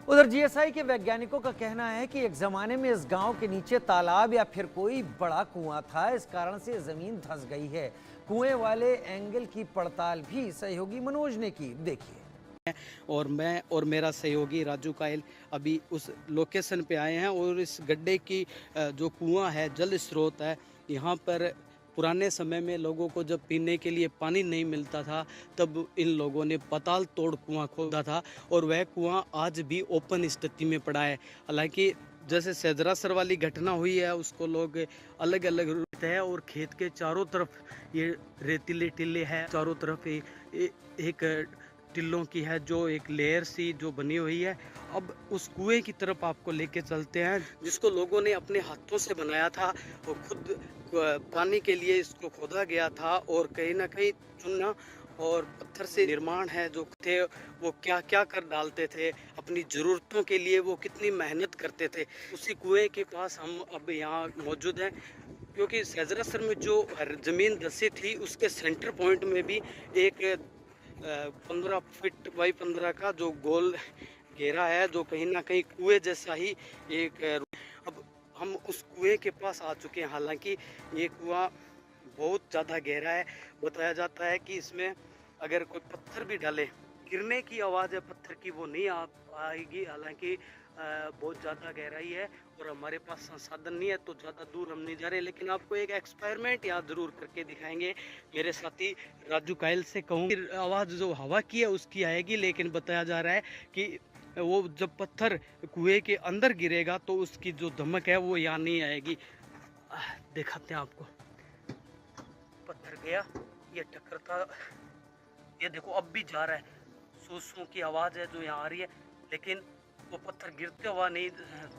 उधर जीएसआई के वैज्ञानिकों का कहना है कि एक जमाने में इस गांव के नीचे तालाब या फिर कोई बड़ा कुआं था। इस कारण से जमीन धंस गई है। कुएं वाले एंगल की पड़ताल भी सहयोगी मनोज ने की। देखिए। और मैं और मेरा सहयोगी राजू कायल अभी उस लोकेशन पे आए हैं और इस गड्ढे की जो कुआं है, जल स्रोत है, यहाँ पर पुराने समय में लोगों को जब पीने के लिए पानी नहीं मिलता था, तब इन लोगों ने पाताल तोड़ कुआं खोदा था और वह कुआं आज भी ओपन स्थिति में पड़ा है। हालांकि जैसे सेजरासर वाली घटना हुई है, उसको लोग अलग अलग रूप है और खेत के चारों तरफ ये रेतीले टिल्ले हैं, चारों तरफ एक टिल्लों की है जो एक लेयर सी जो बनी हुई है। अब उस कुएं की तरफ आपको लेके चलते हैं, जिसको लोगों ने अपने हाथों से बनाया था और खुद पानी के लिए इसको खोदा गया था और कहीं ना कहीं चुना और पत्थर से निर्माण है जो थे, वो क्या क्या कर डालते थे अपनी ज़रूरतों के लिए, वो कितनी मेहनत करते थे। उसी कुएं के पास हम अब यहाँ मौजूद हैं, क्योंकि सेजरासर में जो ज़मीन धंसी थी उसके सेंटर पॉइंट में भी एक 15 फीट बाई 15 का जो गोल घेरा है, जो कहीं ना कहीं कुएं जैसा ही एक अब हम उस कुएं के पास आ चुके हैं। हालांकि ये कुआं बहुत ज़्यादा गहरा है। बताया जाता है कि इसमें अगर कोई पत्थर भी डाले, गिरने की आवाज़ है पत्थर की, वो नहीं आ पाएगी। हालांकि बहुत ज़्यादा गहराई है और हमारे पास संसाधन नहीं है, तो ज़्यादा दूर हम नहीं जा रहे, लेकिन आपको एक एक्सपेरिमेंट यहाँ ज़रूर करके दिखाएंगे। मेरे साथी राजू कायल से कहूँ, आवाज़ जो हवा की है उसकी आएगी, लेकिन बताया जा रहा है कि वो जब पत्थर कुएं के अंदर गिरेगा तो उसकी जो धमक है वो यहाँ नहीं आएगी। दिखाते हैं आपको। पत्थर गया, ये टकरता, ये देखो अब भी जा रहा है। सू की आवाज़ है जो यहाँ आ रही है, लेकिन वो पत्थर गिरते हुआ नहीं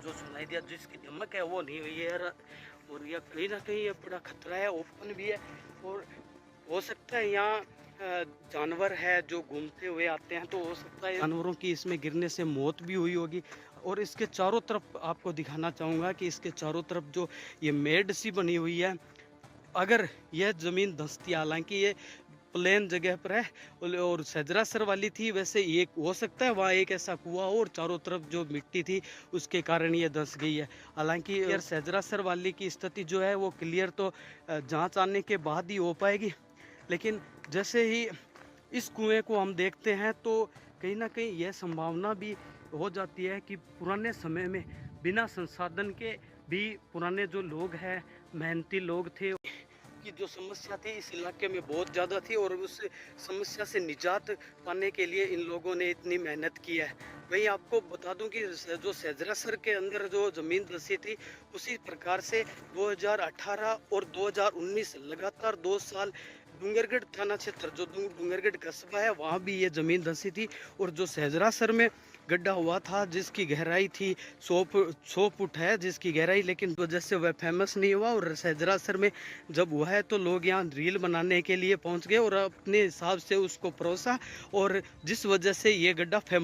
जो सुनाई दिया, जिसकी धमक है वो नहीं हुई है। और यह कहीं ना कहीं ये बड़ा खतरा है, ओपन भी है और हो सकता है यहाँ जानवर है जो घूमते हुए आते हैं, तो हो सकता है जानवरों की इसमें गिरने से मौत भी हुई होगी। और इसके चारों तरफ आपको दिखाना चाहूँगा कि इसके चारों तरफ जो ये मेड सी बनी हुई है, अगर यह ज़मीन धंसती, हालांकि ये प्लेन जगह पर है और सेजरासर वाली थी, वैसे ये हो सकता है वहाँ एक ऐसा कुआं हो और चारों तरफ जो मिट्टी थी उसके कारण ये धंस गई है। हालांकि यार सेजरासर वाली की स्थिति जो है वो क्लियर तो जांच आने के बाद ही हो पाएगी, लेकिन जैसे ही इस कुएं को हम देखते हैं तो कहीं ना कहीं यह संभावना भी हो जाती है कि पुराने समय में बिना संसाधन के भी पुराने जो लोग हैं, मेहनती लोग थे, की जो समस्या थी इस इलाके में बहुत ज़्यादा थी और उस समस्या से निजात पाने के लिए इन लोगों ने इतनी मेहनत की है। वहीं आपको बता दूं कि जो सेजरासर के अंदर जो ज़मीन धंसी थी, उसी प्रकार से 2018 और 2019 लगातार 2 साल डूंगरगढ़ थाना क्षेत्र, जो डूंगरगढ़ कस्बा है, वहाँ भी ये ज़मीन धंसी थी। और जो सेजरासर में गड्ढा हुआ था जिसकी गहराई थी 100 फुट है जिसकी गहराई, लेकिन वजह से वह फेमस नहीं हुआ। और सेजरासर में जब हुआ है तो लोग यहाँ रील बनाने के लिए पहुँच गए और अपने हिसाब से उसको परोसा, और जिस वजह से ये गड्ढा फेमस